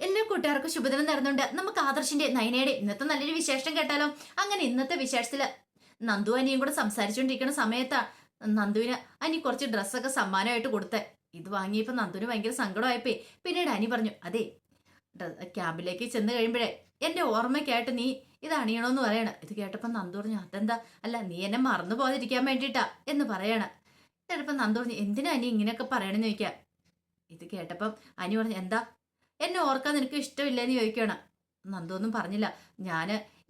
എല്ലാ കൂട്ടുകാർക്കും ശുഭദിനം നേർന്നുണ്ട്. നമുക്ക് ആദർശിന്റെ നയനയുടെ ഇന്നത്തെ നല്ലൊരു വിശേഷം കേട്ടാലോ? അങ്ങനെ ഇന്നത്തെ വിശേഷത്തില് നന്ദു അനിയും കൂടെ സംസാരിച്ചുകൊണ്ടിരിക്കുന്ന സമയത്താ നന്ദുവിന് അനി കുറച്ച് ഡ്രസ്സൊക്കെ സമ്മാനമായിട്ട് കൊടുത്തേ. ഇത് വാങ്ങിയപ്പോ നന്ദുവിന് ഭയങ്കര സങ്കടമായിപ്പോയി. പിന്നീട് അനി പറഞ്ഞു, അതെ ക്യാമ്പിലേക്ക് ചെന്ന് കഴിയുമ്പോഴേ എന്റെ ഓർമ്മയ്ക്കായിട്ട് നീ ഇത് അണിയണോന്ന് പറയണ. ഇത് കേട്ടപ്പോ നന്ദു പറഞ്ഞു, അതെന്താ? അല്ല നീ എന്നെ മറന്നു പോകാതിരിക്കാൻ വേണ്ടിയിട്ടാ എന്ന് പറയണ. കേട്ടപ്പോ നന്ദു പറഞ്ഞു, എന്തിനാ അനി ഇങ്ങനെയൊക്കെ പറയണെന്ന് ചോദിക്കാം. ഇത് കേട്ടപ്പം അനി പറഞ്ഞു, എന്താ എന്നെ ഓർക്കാൻ നിനക്ക് ഇഷ്ടമില്ലെന്ന് ചോദിക്കണം. നന്ദു ഒന്നും പറഞ്ഞില്ല.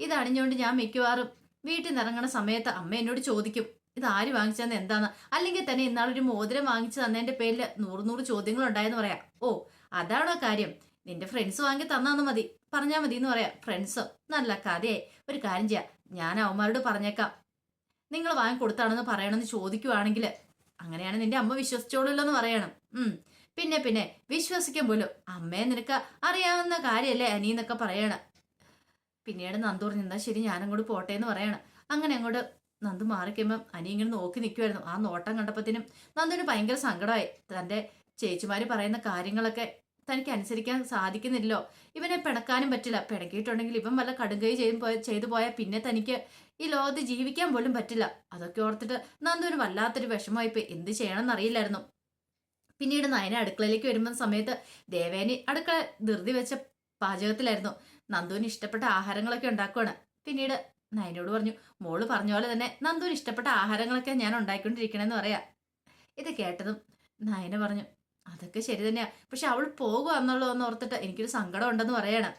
ഇത് അണിഞ്ഞുകൊണ്ട് ഞാൻ മിക്കവാറും വീട്ടിൽ നിന്ന് ഇറങ്ങണ സമയത്ത് അമ്മ എന്നോട് ചോദിക്കും, ഇത് ആര് വാങ്ങിച്ചതെന്ന് എന്താന്ന്. അല്ലെങ്കിൽ തന്നെ ഇന്നാളൊരു മോതിരം വാങ്ങിച്ചു തന്നതിന്റെ പേരിൽ നൂറ് ചോദ്യങ്ങൾ ഉണ്ടായെന്ന് പറയാം. ഓ അതാണോ കാര്യം? നിന്റെ ഫ്രണ്ട്സ് വാങ്ങി തന്നാന്ന് മതി, പറഞ്ഞാ മതി എന്ന് പറയാം. ഫ്രണ്ട്സോ? നല്ല കഥയായി. ഒരു കാര്യം ചെയ്യാം, ഞാൻ അവന്മാരോട് പറഞ്ഞേക്കാം, നിങ്ങൾ വാങ്ങി കൊടുത്താണെന്ന് പറയണമെന്ന് ചോദിക്കുവാണെങ്കിൽ അങ്ങനെയാണ് നിന്റെ അമ്മ വിശ്വസിച്ചോളൂല്ലോ എന്ന് പറയണം. പിന്നെ വിശ്വസിക്കാൻ പോലും അമ്മയെ നിനക്ക് അറിയാവുന്ന കാര്യമല്ലേ അനിന്നൊക്കെ പറയണം. പിന്നീട് നന്ദു പറഞ്ഞു, എന്താ ശരി ഞാനങ്ങോട്ട് പോട്ടെ എന്ന് പറയണം. അങ്ങനെ അങ്ങോട്ട് നന്ദു മാറിക്കുമ്പം അനി ഇങ്ങനെ നോക്കി നിൽക്കുമായിരുന്നു. ആ നോട്ടം കണ്ടപ്പത്തിനും നന്ദുവിന് ഭയങ്കര സങ്കടമായി. തന്റെ ചേച്ചിമാര് പറയുന്ന കാര്യങ്ങളൊക്കെ തനിക്ക് അനുസരിക്കാൻ സാധിക്കുന്നില്ലല്ലോ. ഇവനെ പിണക്കാനും പറ്റില്ല. പിണക്കിയിട്ടുണ്ടെങ്കിൽ ഇവൻ വല്ല കടുകൈ ചെയ്തു പോയാൽ പിന്നെ തനിക്ക് ഈ ലോകത്ത് ജീവിക്കാൻ പോലും പറ്റില്ല. അതൊക്കെ ഓർത്തിട്ട് നന്ദുവിന് വല്ലാത്തൊരു വിഷമമായിപ്പോയി. എന്ത് ചെയ്യണമെന്ന് അറിയില്ലായിരുന്നു. പിന്നീട് നയന അടുക്കളയിലേക്ക് വരുന്ന സമയത്ത് ദേവേനി അടുക്കള ധൃതി വെച്ച പാചകത്തിലായിരുന്നു. നന്ദുവിന് ഇഷ്ടപ്പെട്ട ആഹാരങ്ങളൊക്കെ ഉണ്ടാക്കുവാണ്. പിന്നീട് നയനോട് പറഞ്ഞു, മോള് പറഞ്ഞ പോലെ തന്നെ നന്ദുവിന് ഇഷ്ടപ്പെട്ട ആഹാരങ്ങളൊക്കെ ഞാൻ ഉണ്ടാക്കിക്കൊണ്ടിരിക്കണമെന്ന് പറയാ. ഇത് കേട്ടതും നയന പറഞ്ഞു, അതൊക്കെ ശരി തന്നെയാ, പക്ഷെ അവൾ പോകുക എന്നുള്ളതെന്ന് ഓർത്തിട്ട് എനിക്കൊരു സങ്കടം ഉണ്ടെന്ന് പറയണം.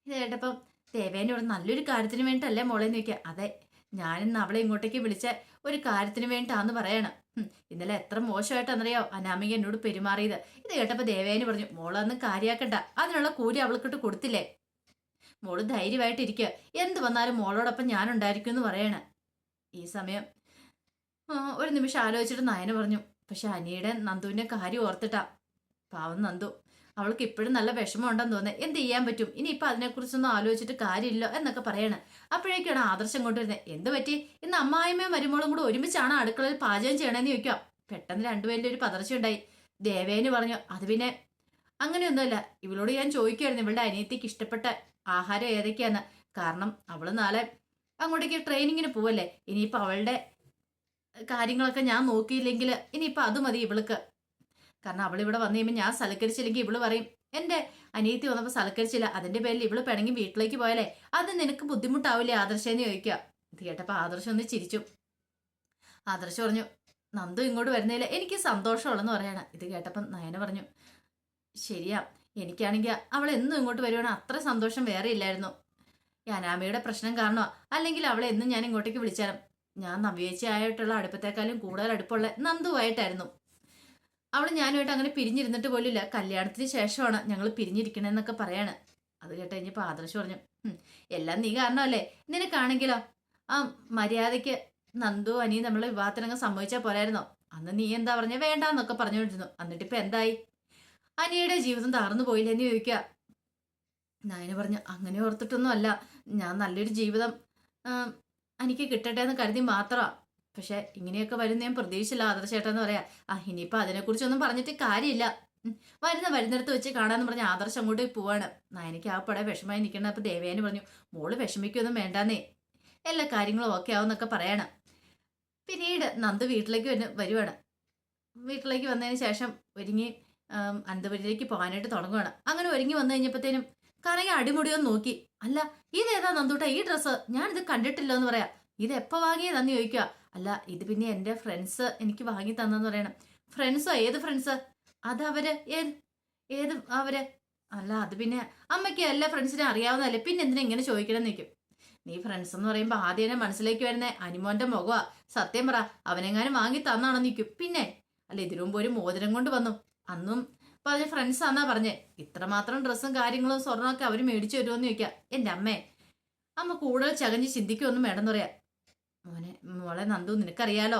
ഇത് കേട്ടപ്പം ദേവേനോട് നല്ലൊരു കാര്യത്തിന് വേണ്ടിയിട്ടല്ലേ മോളെ നോക്കിയ. അതെ, ഞാനിന്ന് അവളെ ഇങ്ങോട്ടേക്ക് വിളിച്ച ഒരു കാര്യത്തിന് വേണ്ടിയിട്ടാന്ന് പറയണം. ഇന്നലെ എത്ര മോശമായിട്ടെന്നറിയോ അനാമിക എന്നോട് പെരുമാറിയത്. ഇത് കേട്ടപ്പോ ദേവേനി പറഞ്ഞു, മോളൊന്നും കാര്യാക്കണ്ട, അതിനുള്ള കൂലി അവൾക്കിട്ട് കൊടുത്തില്ലേ. മോള് ധൈര്യമായിട്ടിരിക്കുക, എന്ത് വന്നാലും മോളോടൊപ്പം ഞാനുണ്ടായിരിക്കും എന്ന് പറയണ. ഈ സമയം ഒരു നിമിഷം ആലോചിച്ചിട്ട് നയന പറഞ്ഞു, പക്ഷെ അനിയുടെ നന്ദുവിന്റെ കാര്യം ഓർത്തിട്ടാ. പാവം നന്ദു, അവൾക്ക് ഇപ്പോഴും നല്ല വിഷമം ഉണ്ടെന്ന് തോന്നുന്നത്. എന്ത് ചെയ്യാൻ പറ്റും, ഇനിയിപ്പൊ അതിനെക്കുറിച്ചൊന്നും ആലോചിച്ചിട്ട് കാര്യമില്ല എന്നൊക്കെ പറയണ. അപ്പോഴേക്കാണ് ആദർശം കൊണ്ടുവരുന്നത്. എന്ത് പറ്റി, ഇന്ന് അമ്മായിമ്മയും മരുമോളും കൂടെ ഒരുമിച്ചാണ് അടുക്കളയിൽ പാചകം ചെയ്യണമെന്ന് ചോദിക്കാം. പെട്ടെന്ന് രണ്ടുപേരുടെ ഒരു പതർച്ചയുണ്ടായി. ദേവേന് പറഞ്ഞു, അത് പിന്നെ അങ്ങനെയൊന്നുമല്ല, ഇവളോട് ഞാൻ ചോദിക്കുമായിരുന്നു ഇവളുടെ അനിയത്തിക്ക് ഇഷ്ടപ്പെട്ട ആഹാരം ഏതൊക്കെയാന്ന്. കാരണം അവള് നാളെ അങ്ങോട്ടേക്ക് ട്രെയിനിങ്ങിന് പോവല്ലേ. ഇനിയിപ്പൊ അവളുടെ കാര്യങ്ങളൊക്കെ ഞാൻ നോക്കിയില്ലെങ്കിൽ ഇനിയിപ്പൊ അത് മതി ഇവൾക്ക്. കാരണം അവളിവിടെ വന്നു കഴിയുമ്പോൾ ഞാൻ സൽക്കരിച്ചില്ലെങ്കിൽ ഇവള് പറയും, എന്റെ അനിയത്തി വന്നപ്പോൾ സൽക്കരിച്ചില്ല, അതിന്റെ പേരിൽ ഇവള് പിണങ്ങി വീട്ടിലേക്ക് പോയാലേ അത് നിനക്ക് ബുദ്ധിമുട്ടാവില്ലേ ആദർശേന്ന് ചോദിക്കുക. ഇത് കേട്ടപ്പോ ആദർശം ഒന്ന് ചിരിച്ചു. ആദർശം പറഞ്ഞു, നന്ദു ഇങ്ങോട്ട് വരുന്നതിൽ എനിക്ക് സന്തോഷമുള്ളെന്ന് പറയണം. ഇത് കേട്ടപ്പം നയന പറഞ്ഞു, ശരിയാ, എനിക്കാണെങ്കിൽ അവൾ എന്നും ഇങ്ങോട്ട് വരുവാണെങ്കിൽ അത്ര സന്തോഷം വേറെ ഇല്ലായിരുന്നു. ഈ അനാമയുടെ പ്രശ്നം കാരണോ, അല്ലെങ്കിൽ അവളെ എന്നും ഞാൻ ഇങ്ങോട്ടേക്ക് വിളിച്ചാലും ഞാൻ നവ്യേച്ചയായിട്ടുള്ള അടുപ്പത്തേക്കാളും കൂടുതൽ അടുപ്പമുള്ള നന്ദുവായിട്ടായിരുന്നു. അവൾ ഞാനുമായിട്ട് അങ്ങനെ പിരിഞ്ഞിരുന്നിട്ട് പോലില്ല. കല്യാണത്തിന് ശേഷമാണ് ഞങ്ങൾ പിരിഞ്ഞിരിക്കണെന്നൊക്കെ പറയാണ്. അത് കേട്ട് കഴിഞ്ഞപ്പോൾ ആദർശ് പറഞ്ഞു, എല്ലാം നീ കാരണമല്ലേ. നിനക്കാണെങ്കിലോ ആ മര്യാദയ്ക്ക് നന്ദു അനി നമ്മളെ വിവാഹത്തിനങ്ങ് സമ്മതിച്ചാൽ പോരായിരുന്നോ? അന്ന് നീ എന്താ പറഞ്ഞ വേണ്ടാന്നൊക്കെ പറഞ്ഞുകൊണ്ടിരുന്നു. എന്നിട്ടിപ്പോ എന്തായി? അനിയുടെ ജീവിതം തകർന്നു പോയില്ലെന്ന് ചോദിക്കുക. നയന പറഞ്ഞു, അങ്ങനെ ഓർത്തിട്ടൊന്നും അല്ല, ഞാൻ നല്ലൊരു ജീവിതം എനിക്ക് കിട്ടട്ടെ എന്ന് കരുതി മാത്രമാ. പക്ഷെ ഇങ്ങനെയൊക്കെ വരുന്ന ഞാൻ പ്രതീക്ഷിച്ചില്ല ആദർശേട്ടെന്ന് പറയാ. ഇനിയിപ്പൊ അതിനെക്കുറിച്ചൊന്നും പറഞ്ഞിട്ട് കാര്യമില്ല, വരുന്നിടത്ത് വെച്ച് കാണാന്ന് പറഞ്ഞ ആദർശം അങ്ങോട്ട് പോവാണ്. നയനയ്ക്ക് ആ പടം വിഷമായി നിൽക്കണം. അപ്പൊ ദേവേന് പറഞ്ഞു, മോള് വിഷമിക്കൊന്നും വേണ്ടാന്നേ, എല്ലാ കാര്യങ്ങളും ഓക്കെ ആവുന്നൊക്കെ പറയണം. പിന്നീട് നന്ദു വീട്ടിലേക്ക് വരുവാണ്. വീട്ടിലേക്ക് വന്നതിന് ശേഷം ഒരുങ്ങി അനന്തപുരിയിലേക്ക് പോകാനായിട്ട് തുടങ്ങുവാണ്. അങ്ങനെ ഒരുങ്ങി വന്നു കഴിഞ്ഞപ്പോഴത്തേനും കറങ്ങി അടിമുടിയൊന്ന് നോക്കി, അല്ല ഇതേതാ നന്ദൂട്ട ഈ ഡ്രസ്സ്, ഞാനിത് കണ്ടിട്ടില്ലോ എന്ന് പറയാം. ഇത് എപ്പോ വാങ്ങിയതാന്ന് ചോദിക്കുക. അല്ല ഇത് പിന്നെ എന്റെ ഫ്രണ്ട്സ് എനിക്ക് വാങ്ങി തന്നെന്ന് പറയണം. ഫ്രണ്ട്സോ? ഏത് ഫ്രണ്ട്സ്? അത് അവര് ഏത് അവര്? അല്ല അത് പിന്നെ അമ്മയ്ക്ക് എല്ലാ ഫ്രണ്ട്സിനെ അറിയാവുന്നതല്ലേ, പിന്നെ എന്തിനാ ഇങ്ങനെ ചോദിക്കണമെന്ന് നിൽക്കും. നീ ഫ്രണ്ട്സ് എന്ന് പറയുമ്പോ ആദ്യം മനസ്സിലേക്ക് വരുന്ന അനിമോന്റെ മുഖമാ. സത്യം പറ, അവനെങ്ങാനും വാങ്ങി തന്നാണോ നിൽക്കും. പിന്നെ അല്ല ഇതിനു മുമ്പ് ഒരു മോതിരം കൊണ്ട് വന്നു, അന്നും പറഞ്ഞ ഫ്രണ്ട്സ് ആന്നാ പറഞ്ഞേ. ഇത്രമാത്രം ഡ്രസ്സും കാര്യങ്ങളും സ്വർണ്ണമൊക്കെ അവര് മേടിച്ചു വരുമോന്ന് ചോദിക്കാം. എന്റെ അമ്മ കൂടുതൽ ചകഞ്ഞ് ചിന്തിക്കുമൊന്നും വേണമെന്ന് പറയാം. മോളെ നന്ദു, നിനക്കറിയാലോ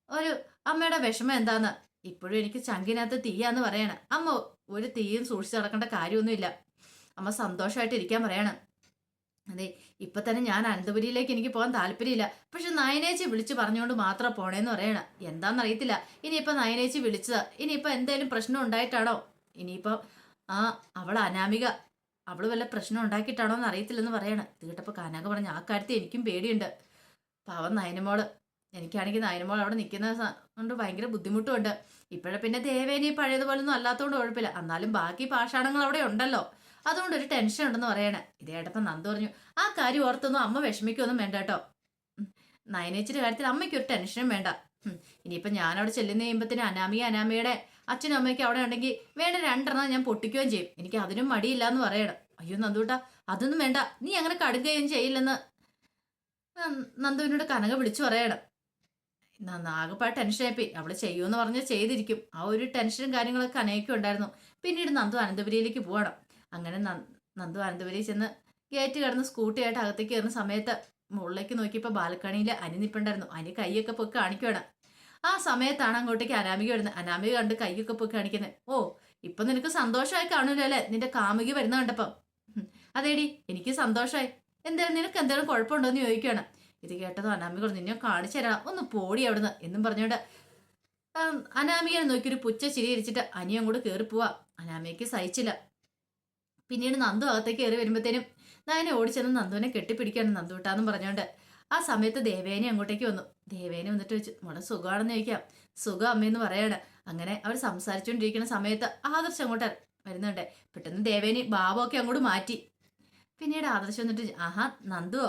ഒരു അമ്മയുടെ വിഷമം എന്താന്ന്. ഇപ്പോഴും എനിക്ക് ചങ്കിനകത്ത് തീയാന്ന് പറയണ. അമ്മ ഒരു തീയും സൂക്ഷിച്ച് നടക്കേണ്ട കാര്യമൊന്നുമില്ല. അമ്മ സന്തോഷമായിട്ട് ഇരിക്കാൻ പറയണം. അതെ, ഇപ്പൊ തന്നെ ഞാൻ അനന്തപുരിയിലേക്ക് എനിക്ക് പോകാൻ താല്പര്യമില്ല, പക്ഷെ നയനേച്ചി വിളിച്ചു പറഞ്ഞുകൊണ്ട് മാത്രം പോണേന്ന് പറയണ. എന്താണെന്നറിയത്തില്ല. ഇനിയിപ്പൊ നയനേച്ചി വിളിച്ചതാ, ഇനിയിപ്പൊ എന്തായാലും പ്രശ്നം ഉണ്ടായിട്ടാണോ, ഇനിയിപ്പൊ ആ അവൾ അനാമിക അവള് വല്ല പ്രശ്നം ഉണ്ടാക്കിയിട്ടാണോ എന്ന് അറിയത്തില്ലെന്ന് പറയാണ്. ഇത് കേട്ടപ്പോൾ കനക പറഞ്ഞു, ആ കാര്യത്തിൽ എനിക്കും പേടിയുണ്ട്. പാവം നയനമോള്. എനിക്കാണെങ്കിൽ നയനമോൾ അവിടെ നിൽക്കുന്ന കൊണ്ട് ഭയങ്കര ബുദ്ധിമുട്ടുമുണ്ട്. ഇപ്പോഴെ പിന്നെ ദേവേനി പഴയതുപോലൊന്നും അല്ലാത്തതുകൊണ്ട് കുഴപ്പമില്ല. എന്നാലും ബാക്കി പാഷാണങ്ങൾ അവിടെ ഉണ്ടല്ലോ, അതുകൊണ്ട് ഒരു ടെൻഷൻ ഉണ്ടെന്ന് പറയണേ. ഇത് കേട്ടപ്പോൾ നന്ദു പറഞ്ഞു, ആ കാര്യം ഓർത്തൊന്നും അമ്മ വിഷമിക്കൊന്നും വേണ്ട കേട്ടോ. നയനേച്ചിയുടെ കാര്യത്തിൽ അമ്മയ്ക്ക് ഒരു ടെൻഷനും വേണ്ട. ഇനിയിപ്പോൾ ഞാനവിടെ ചെല്ലുന്ന കഴിയുമ്പത്തിന് അനാമിയുടെ അച്ഛനും അമ്മയ്ക്കും അവിടെ ഉണ്ടെങ്കിൽ വേണ്ട 2 ഞാൻ പൊട്ടിക്കുകയും ചെയ്യും. എനിക്ക് അതിനും മടിയില്ല എന്ന് പറയണം. അയ്യോ നന്ദൂട്ടാ, അതൊന്നും വേണ്ട, നീ അങ്ങനെ കടുക്കുകയും ചെയ്യില്ലെന്ന് നന്ദുവിനോട് കനക വിളിച്ചു പറയണം. ആകെപ്പാട് ടെൻഷനായിപ്പോയി. അവള് ചെയ്യുമെന്ന് പറഞ്ഞാൽ ചെയ്തിരിക്കും. ആ ഒരു ടെൻഷനും കാര്യങ്ങളൊക്കെ കനയ്ക്കും ഉണ്ടായിരുന്നു. പിന്നീട് നന്ദു അനന്തപുരിയിലേക്ക് പോകണം. അങ്ങനെ നന്ദു അനന്തപുരി ചെന്ന് ഗേറ്റ് കടന്ന് സ്കൂട്ടിയായിട്ട് അകത്തേക്ക് കയറുന്ന സമയത്ത് മുകളിലേക്ക് നോക്കിയപ്പോൾ ബാൽക്കണിയിൽ അനി നിൽപ്പുണ്ടായിരുന്നു. അനി കൈയൊക്കെ പൊക്കി കാണിക്കുകയാണ്. ആ സമയത്താണ് അങ്ങോട്ടേക്ക് അനാമിക വരുന്നത്. അനാമിക കണ്ട് കൈയൊക്കെ പൊക്കി കാണിക്കുന്നത്. ഓ, ഇപ്പൊ നിനക്ക് സന്തോഷമായി കാണൂലോ അല്ലേ നിന്റെ കാമുകി വരുന്ന കണ്ടപ്പം? അതേടി, എനിക്ക് സന്തോഷമായി. എന്തായാലും നിനക്ക് എന്തെങ്കിലും കുഴപ്പമുണ്ടോ എന്ന് ചോദിക്കുകയാണ്. ഇത് കേട്ടതും അനാമിക നിന്നെ കാണിച്ചു തരാം, ഒന്ന് പോടി അവിടുന്ന് എന്നും പറഞ്ഞോണ്ട് അനാമികനെ നോക്കിയൊരു പുച്ച ചിരിയിരിച്ചിട്ട് അനി അങ്ങോട്ട് കയറി പോവാ. അനാമികയ്ക്ക് സഹിച്ചില്ല. പിന്നീട് നന്ദു അകത്തേക്ക് കയറി വരുമ്പോഴത്തേനും നയനെ ഓടിച്ചെന്ന് നന്ദുവിനെ കെട്ടിപ്പിടിക്കുകയാണ് നന്ദുവിട്ടാന്നും പറഞ്ഞോണ്ട്. ആ സമയത്ത് ദേവേനെ അങ്ങോട്ടേക്ക് വന്നു. ദേവേനെ വന്നിട്ട് വെച്ചു, മോളെ സുഖമാണെന്ന് ചോദിക്കാം. സുഖം അമ്മയെന്ന് പറയാണ്. അങ്ങനെ അവർ സംസാരിച്ചുകൊണ്ടിരിക്കുന്ന സമയത്ത് ആദർശം അങ്ങോട്ട് വരുന്നുണ്ട്. പെട്ടെന്ന് ദേവേനി ഭാവമൊക്കെ അങ്ങോട്ട് മാറ്റി. പിന്നീട് ആദർശം വന്നിട്ട്, ആഹാ നന്ദുവോ?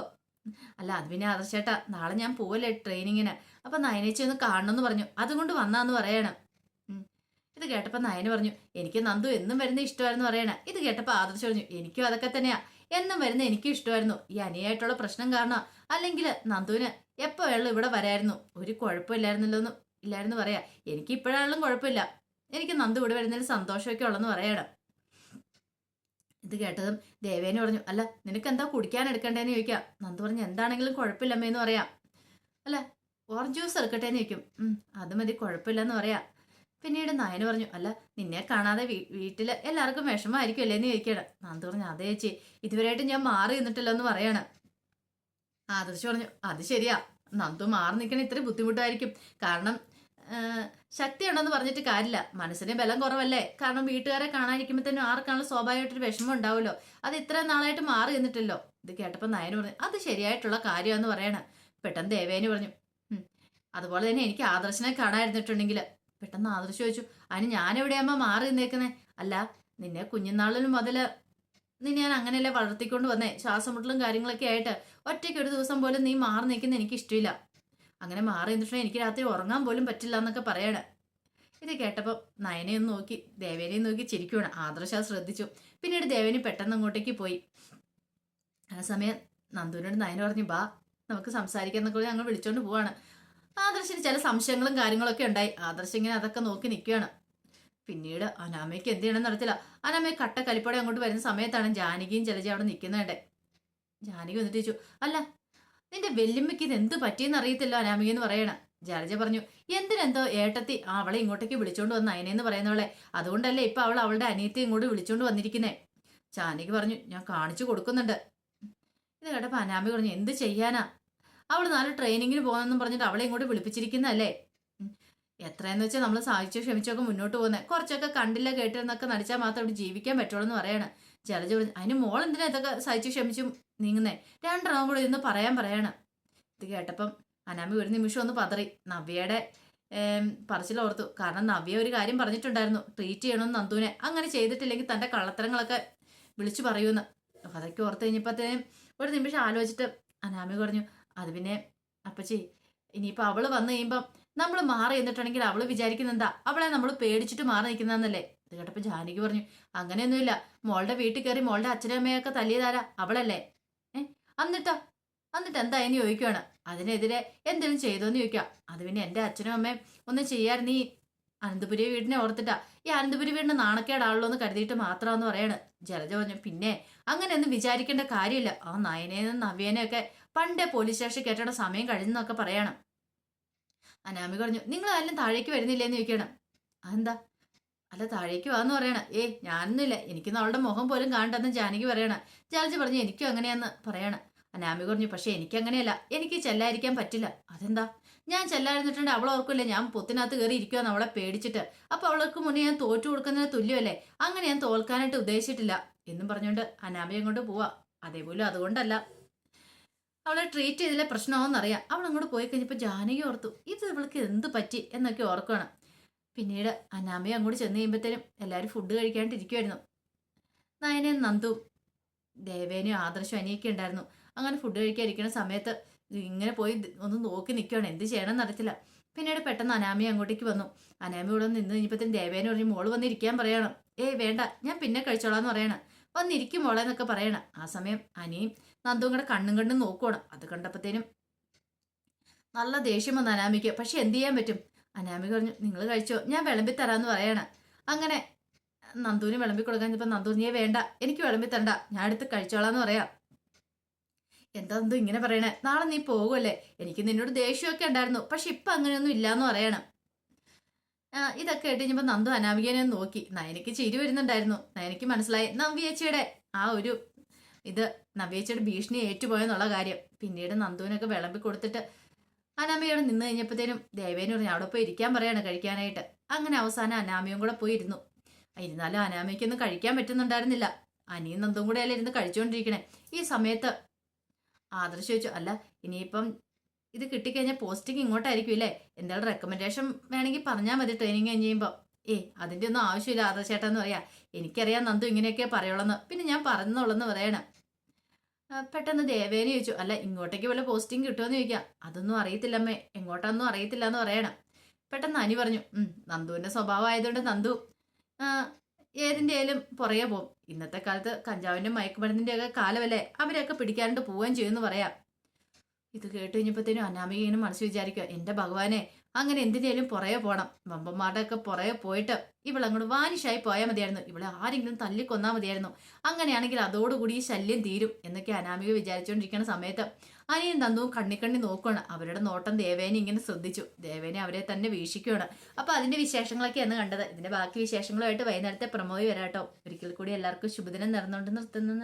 അല്ല അത് പിന്നെ ആദർശേട്ടാ, നാളെ ഞാൻ പോവല്ലേ ട്രെയിനിങ്ങിന്, അപ്പൊ നയനേച്ചി ഒന്ന് കാണണമെന്ന് പറഞ്ഞു, അതുകൊണ്ട് വന്നാന്ന് പറയണം. ഇത് കേട്ടപ്പോൾ നയന പറഞ്ഞു, എനിക്ക് നന്ദു എന്നും വരുന്ന ഇഷ്ടമായിരുന്നു പറയണ. ഇത് കേട്ടപ്പോൾ ആദർശം പറഞ്ഞു, എനിക്കും അതൊക്കെ തന്നെയാ, എന്നും വരുന്ന എനിക്കും ഇഷ്ടമായിരുന്നു. ഈ അനിയായിട്ടുള്ള പ്രശ്നം കാരണം അല്ലെങ്കിൽ നന്ദുവിന് എപ്പോ വേണം ഇവിടെ വരായിരുന്നു, ഒരു കുഴപ്പമില്ലായിരുന്നല്ലോ ഇല്ലായിരുന്നു പറയാ. എനിക്ക് ഇപ്പോഴാണെങ്കിലും കുഴപ്പമില്ല, എനിക്ക് നന്ദു ഇവിടെ വരുന്നതിൽ സന്തോഷമൊക്കെ ഉള്ളെന്ന് പറയണം. ഇത് കേട്ടതും ദേവേനെ പറഞ്ഞു, അല്ല നിനക്ക് എന്താ കുടിക്കാൻ എടുക്കണ്ടേന്ന് ചോദിക്കാം. നന്ദു പറഞ്ഞു, എന്താണെങ്കിലും കുഴപ്പമില്ലമ്മേന്ന് പറയാം. അല്ല ഓറഞ്ച് ജ്യൂസ് എടുക്കട്ടേന്ന് ചോദിക്കും. അത് മതി, കുഴപ്പമില്ലെന്ന് പറയാം. പിന്നീട് നയന് പറഞ്ഞു, അല്ല നിന്നെ കാണാതെ വീട്ടിൽ എല്ലാവർക്കും വിഷമമായിരിക്കും അല്ലേന്ന് ചോദിക്കണം. നന്ദു പറഞ്ഞു, അതേ ചേച്ചി, ഇതുവരെയായിട്ട് ഞാൻ മാറി നിന്നിട്ടില്ല എന്ന് പറയാണ്. ആദർശ് പറഞ്ഞു, അത് ശരിയാ, നന്ദു മാറി നിൽക്കണ ഇത്രയും ബുദ്ധിമുട്ടായിരിക്കും. കാരണം ശക്തി ഉണ്ടെന്ന് പറഞ്ഞിട്ട് കാര്യമില്ല, മനസ്സിന് ബലം കുറവല്ലേ. കാരണം വീട്ടുകാരെ കാണാനിരിക്കുമ്പോഴത്തേനും ആർക്കാണല്ലോ സ്വാഭാവികമായിട്ടൊരു വിഷമം ഉണ്ടാവുമല്ലോ. അത് ഇത്രയും നാളായിട്ട് മാറി നിന്നിട്ടല്ലോ. ഇത് കേട്ടപ്പോൾ നയന് പറഞ്ഞു, അത് ശരിയായിട്ടുള്ള കാര്യമാണെന്ന് പറയണം. പെട്ടെന്ന് ദേവേന് പറഞ്ഞു, അതുപോലെ തന്നെ എനിക്ക് ആദർശനെ കാണാതിരുന്നിട്ടുണ്ടെങ്കിൽ. പെട്ടെന്ന് ആദർശ് ചോദിച്ചു, അതിന് ഞാനെവിടെയാകുമ്പോൾ മാറി നിന്നേക്കുന്നേ? അല്ല നിന്നെ കുഞ്ഞുനാളിലും മുതൽ നിന്നെ ഞാൻ അങ്ങനെയല്ലേ വളർത്തിക്കൊണ്ട് വന്നേ, ശ്വാസം മുട്ടലും കാര്യങ്ങളൊക്കെ ആയിട്ട് ഒറ്റയ്ക്ക് ഒരു ദിവസം പോലും നീ മാറി നിൽക്കുന്ന എനിക്ക് ഇഷ്ടമില്ല. അങ്ങനെ മാറി നിന്നിട്ടുണ്ടെങ്കിൽ എനിക്ക് രാത്രി ഉറങ്ങാൻ പോലും പറ്റില്ല എന്നൊക്കെ പറയണേ. ഇത് കേട്ടപ്പോൾ നയനെയും നോക്കി ദേവേനെയും നോക്കി ചിരിക്കുകയാണ്. ആദർശ ശ്രദ്ധിച്ചു. പിന്നീട് ദേവേനി പെട്ടെന്ന് അങ്ങോട്ടേക്ക് പോയി. ആ സമയം നന്ദുവിനോട് നയന പറഞ്ഞു, ബാ നമുക്ക് സംസാരിക്കാന്നൊക്കെ ഞങ്ങൾ വിളിച്ചോണ്ട് പോവാണ്. ആദർശിന് ചില സംശയങ്ങളും കാര്യങ്ങളൊക്കെ ഉണ്ടായി. ആദർശ് ഇങ്ങനെ അതൊക്കെ നോക്കി നിൽക്കുകയാണ്. പിന്നീട് അനാമയ്ക്ക് എന്ത് ചെയ്യണമെന്ന് നടത്തില്ല. അനാമയെ കട്ട കലിപ്പോടെ അങ്ങോട്ട് വരുന്ന സമയത്താണ് ജാനകിയും ജലജ അവിടെ നിൽക്കുന്നുണ്ട്. ജാനകി വന്നിട്ട് ചോദിച്ചു, അല്ല നിന്റെ വെല്ലുമ്മയ്ക്ക് ഇത് എന്ത് പറ്റിയെന്ന് അറിയത്തില്ല അനാമികയെന്ന് പറയണ. ജലജ പറഞ്ഞു, എന്തിനെന്തോ ഏട്ടത്തി അവളെ ഇങ്ങോട്ടേക്ക് വിളിച്ചോണ്ട് വന്ന അയനെന്ന് പറയുന്നവളെ, അതുകൊണ്ടല്ലേ ഇപ്പൊ അവൾ അവളുടെ അനിയത്തെ ഇങ്ങോട്ട് വിളിച്ചോണ്ട് വന്നിരിക്കുന്നേ. ജാനകി പറഞ്ഞു, ഞാൻ കാണിച്ചു കൊടുക്കുന്നുണ്ട്. ഇത് കേട്ടപ്പോ അനാമി പറഞ്ഞു, എന്ത് ചെയ്യാനാ, അവൾ നാളെ ട്രെയിനിങ്ങിന് പോകുന്നെന്നും പറഞ്ഞിട്ട് അവളെ ഇങ്ങോട്ട് വിളിപ്പിച്ചിരിക്കുന്നല്ലേ. എത്രയെന്ന് വെച്ചാൽ നമ്മൾ സഹായിച്ചോ ക്ഷമിച്ചൊക്കെ മുന്നോട്ട് പോകുന്നത്, കുറച്ചൊക്കെ കണ്ടില്ല കേട്ടിരുന്നൊക്കെ നടിച്ചാൽ മാത്രം അവിടെ ജീവിക്കാൻ പറ്റുള്ളൂ എന്ന് പറയാണ്. ജലജ പറഞ്ഞു, അതിന് മോൾ എന്തിനാ ഇതൊക്കെ സഹിച്ചു ക്ഷമിച്ചും നീങ്ങുന്നേ, 2 റൗണ്ട് കൂടെ ഇന്ന് പറയാണ്. ഇത് കേട്ടപ്പം അനാമി ഒരു നിമിഷം ഒന്ന് പതറി. നവ്യയുടെ പറച്ചിലോർത്തു. കാരണം നവ്യ ഒരു കാര്യം പറഞ്ഞിട്ടുണ്ടായിരുന്നു, ട്രീറ്റ് ചെയ്യണമെന്ന് നന്ദുവിനെ, അങ്ങനെ ചെയ്തിട്ടില്ലെങ്കിൽ തന്റെ കള്ളത്തരങ്ങളൊക്കെ വിളിച്ചു പറയൂന്ന്. അതൊക്കെ ഓർത്ത് കഴിഞ്ഞപ്പോഴത്തേനും ഒരു നിമിഷം ആലോചിച്ചിട്ട് അനാമി പറഞ്ഞു, അത് പിന്നെ അപ്പച്ചി ഇനിയിപ്പോൾ അവള് വന്നു കഴിയുമ്പം നമ്മൾ മാറി നിന്നിട്ടുണ്ടെങ്കിൽ അവള് വിചാരിക്കുന്ന എന്താ, അവളെ നമ്മൾ പേടിച്ചിട്ട് മാറി നിൽക്കുന്നതെന്നല്ലേ. ഇത് കേട്ടപ്പോൾ ജാനകി പറഞ്ഞു, അങ്ങനെയൊന്നുമില്ല, മോളുടെ വീട്ടിൽ കയറി മോളുടെ അച്ഛനും അമ്മയൊക്കെ തല്ലിയതാരാ, അവളല്ലേ. എന്നിട്ട് എന്തായെന്ന് ചോദിക്കുകയാണ്. അതിനെതിരെ എന്തെങ്കിലും ചെയ്തോന്ന് ചോദിക്കാം. അത് പിന്നെ എൻ്റെ അച്ഛനും അമ്മയും ഒന്നും ചെയ്യാറുണ്ട്, ഈ അനന്തപുരി വീടിനെ ഓർത്തിട്ടാ, ഈ അനന്തപുരി വീടിന് നാണക്കേടാണല്ലോ എന്ന് കരുതിയിട്ട് മാത്രമെന്ന് പറയാണ്. ജലജ പറഞ്ഞു, പിന്നെ അങ്ങനെയൊന്നും വിചാരിക്കേണ്ട കാര്യമില്ല, ആ നയനേനും നവ്യേനെയൊക്കെ പണ്ടേ പോലീസ് സ്റ്റേഷൻ കേട്ടേണ്ട സമയം കഴിഞ്ഞെന്നൊക്കെ പറയണം. അനാമി പറഞ്ഞു, നിങ്ങൾ ആരും താഴേക്ക് വരുന്നില്ലേന്ന് ചോദിക്കണം. അതെന്താ, അല്ല താഴേക്ക് വാന്ന് പറയണം. ഞാനൊന്നുമില്ല, എനിക്കൊന്നും അവളുടെ മുഖം പോലും കാണണ്ടെന്ന് ജാനകി പറയണം. ജലജ പറഞ്ഞു, എനിക്കും അങ്ങനെയാന്ന് പറയണം. അനാമി പറഞ്ഞു, പക്ഷെ എനിക്കങ്ങനെയല്ല, എനിക്ക് ചെല്ലാതിരിക്കാൻ പറ്റില്ല. അതെന്താ, ഞാൻ ചെല്ലായിരുന്നിട്ടുണ്ട് അവൾ ഓർക്കില്ല ഞാൻ പൊത്തിനകത്ത് കയറി ഇരിക്കുവാന്ന് അവളെ പേടിച്ചിട്ട്. അപ്പൊ അവൾക്ക് മുന്നേ ഞാൻ തോറ്റു കൊടുക്കുന്നതിന് തുല്യമല്ലേ, അങ്ങനെ ഞാൻ തോൽക്കാനായിട്ട് ഉദ്ദേശിച്ചിട്ടില്ല എന്നും പറഞ്ഞുകൊണ്ട് അനാമയെ കൊണ്ട് പോവാ. അതേപോലും അതുകൊണ്ടല്ല, അവളെ ട്രീറ്റ് ചെയ്തില്ല പ്രശ്നമാവെന്നറിയാം. അവൾ അങ്ങോട്ട് പോയി കഴിഞ്ഞപ്പോൾ ജാനകി ഓർത്തു ഇത് ഇവൾക്ക് എന്ത് പറ്റി എന്നൊക്കെ ഓർക്കുകയാണ്. പിന്നീട് അനാമയെ അങ്ങോട്ട് ചെന്ന് കഴിയുമ്പോഴത്തേനും എല്ലാവരും ഫുഡ് കഴിക്കാണ്ടിരിക്കുമായിരുന്നു. നയനയും നന്ദുവും ദേവേനയും ആദർശവും അനിയൊക്കെ ഉണ്ടായിരുന്നു. അങ്ങനെ ഫുഡ് കഴിക്കാതിരിക്കുന്ന സമയത്ത് ഇങ്ങനെ പോയി ഒന്ന് നോക്കി നിൽക്കുകയാണ്, എന്ത് ചെയ്യണമെന്ന് അറിയത്തില്ല. പിന്നീട് പെട്ടെന്ന് അനാമി അങ്ങോട്ടേക്ക് വന്നു. അനാമി ഇവിടെ നിന്ന് കഴിഞ്ഞപ്പോഴത്തേനും ദേവേന പറഞ്ഞു മോള് വന്നിരിക്കാൻ പറയണം. ഏയ് വേണ്ട ഞാൻ പിന്നെ കഴിച്ചോളാന്ന് പറയണം. വന്നിരിക്കും മോളെ എന്നൊക്കെ പറയണം. ആ സമയം അനിയും നന്ദുവും കൂടെ കണ്ണും കണ്ണും നോക്കുവാണ്. അത് കണ്ടപ്പോഴത്തേനും നല്ല ദേഷ്യം വന്നു അനാമിക്ക്. പക്ഷെ എന്ത് ചെയ്യാൻ പറ്റും. അനാമി പറഞ്ഞു നിങ്ങൾ കഴിച്ചോ ഞാൻ വിളമ്പി തരാന്ന് പറയണം. അങ്ങനെ നന്ദുവിന് വിളമ്പി കൊടുക്കാൻ ഇപ്പം നന്ദു നീ വേണ്ട എനിക്ക് വിളമ്പി തരണ്ട ഞാൻ എടുത്ത് കഴിച്ചോളാന്ന് പറയാം. എന്താ നന്ദു ഇങ്ങനെ പറയണേ, നാളെ നീ പോകുമല്ലേ, എനിക്ക് നിന്നോട് ദേഷ്യമൊക്കെ ഉണ്ടായിരുന്നു പക്ഷെ ഇപ്പം അങ്ങനെയൊന്നും ഇല്ലാന്ന് പറയണം. ഇതൊക്കെ കേട്ട് കഴിഞ്ഞപ്പോൾ നന്ദു അനാമികനെ നോക്കി. നയനയ്ക്ക് ചിരി വരുന്നുണ്ടായിരുന്നു. നയനയ്ക്ക് മനസ്സിലായി നവ്യേച്ചിയുടെ ആ ഒരു ഇത് നവ്യേച്ചിയുടെ ഭീഷണി ഏറ്റുപോയെന്നുള്ള കാര്യം. പിന്നീട് നന്ദുവിനൊക്കെ വിളമ്പി കൊടുത്തിട്ട് അനാമികയോട് നിന്ന് കഴിഞ്ഞപ്പോഴത്തേനും ദേവേനെ പറഞ്ഞു അവിടെ പോയി ഇരിക്കാൻ പറയാണ് കഴിക്കാനായിട്ട്. അങ്ങനെ അവസാനം അനാമിയും കൂടെ പോയി ഇരുന്നു. ഇരുന്നാലും അനാമിക്കൊന്നും കഴിക്കാൻ പറ്റുന്നുണ്ടായിരുന്നില്ല. അനിയും നന്ദും കൂടെ അല്ലേ ഇരുന്ന് കഴിച്ചുകൊണ്ടിരിക്കണേ. ഈ സമയത്ത് ആദർശ് ചോദിച്ചു അല്ല ഇനിയിപ്പം ഇത് കിട്ടിക്കഴിഞ്ഞാൽ പോസ്റ്റിംഗ് ഇങ്ങോട്ടായിരിക്കും ഇല്ലേ, എന്തായാലും റെക്കമെൻഡേഷൻ വേണമെങ്കിൽ പറഞ്ഞാൽ മതി ട്രെയിനിങ് കഴിഞ്ഞ് കഴിയുമ്പോൾ. അതിൻ്റെ ഒന്നും ആവശ്യമില്ല ആദർശേട്ടാന്ന് പറയാ, എനിക്കറിയാം നന്ദു ഇങ്ങനെയൊക്കെ പറയുള്ളെന്ന്, പിന്നെ ഞാൻ പറഞ്ഞോളെന്ന് പറയണം. പെട്ടെന്ന് ദേവേനെ ചോദിച്ചു അല്ല ഇങ്ങോട്ടേക്ക് വല്ല പോസ്റ്റിംഗ് കിട്ടുമെന്ന് ചോദിക്കാം. അതൊന്നും അറിയത്തില്ലമ്മേ എങ്ങോട്ടാന്നും അറിയത്തില്ല എന്ന് പറയണം. പെട്ടെന്ന് അനി പറഞ്ഞു നന്ദുവിൻ്റെ സ്വഭാവം ആയതുകൊണ്ട് നന്ദു ഏതിൻ്റെയാലും പുറകെ പോകും. ഇന്നത്തെ കാലത്ത് കഞ്ചാവിൻ്റെ മയക്കുമരുന്നിൻ്റെ ഒക്കെ കാലമല്ലേ, അവരെയൊക്കെ പിടിക്കാണ്ട് പോവുകയും ചെയ്യുമെന്ന് പറയാം. ഇത് കേട്ട് കഴിഞ്ഞപ്പോഴത്തേനും അനാമിക ഇങ്ങനെ മനസ്സ് വിചാരിക്കുക എൻ്റെ ഭഗവാനെ അങ്ങനെ എന്തിനേലും പുറകെ പോകണം. വമ്പന്മാരുടെ ഒക്കെ പുറകെ പോയിട്ട് ഇവളങ്ങോട്ട് വാനിഷായി പോയാൽ മതിയായിരുന്നു, ഇവളെ ആരെങ്കിലും തല്ലിക്കൊന്നാൽ മതിയായിരുന്നു. അങ്ങനെയാണെങ്കിൽ അതോടുകൂടി ഈ ശല്യം തീരും എന്നൊക്കെ അനാമിക വിചാരിച്ചുകൊണ്ടിരിക്കുന്ന സമയത്ത് അനിയും തന്തവും കണ്ണി നോക്കുകയാണ്. അവരുടെ നോട്ടം ദേവേനെ ഇങ്ങനെ ശ്രദ്ധിച്ചു. ദേവേനെ അവരെ തന്നെ വീക്ഷിക്കുകയാണ്. അപ്പോൾ അതിൻ്റെ വിശേഷങ്ങളൊക്കെയാണ് കണ്ടത്. ഇതിൻ്റെ ബാക്കി വിശേഷങ്ങളുമായിട്ട് വൈകുന്നേരത്തെ പ്രമോയി വരാട്ടോ. ഒരിക്കൽ കൂടി എല്ലാവർക്കും ശുഭദിനം നേർന്നുകൊണ്ട് നിർത്തുന്നു.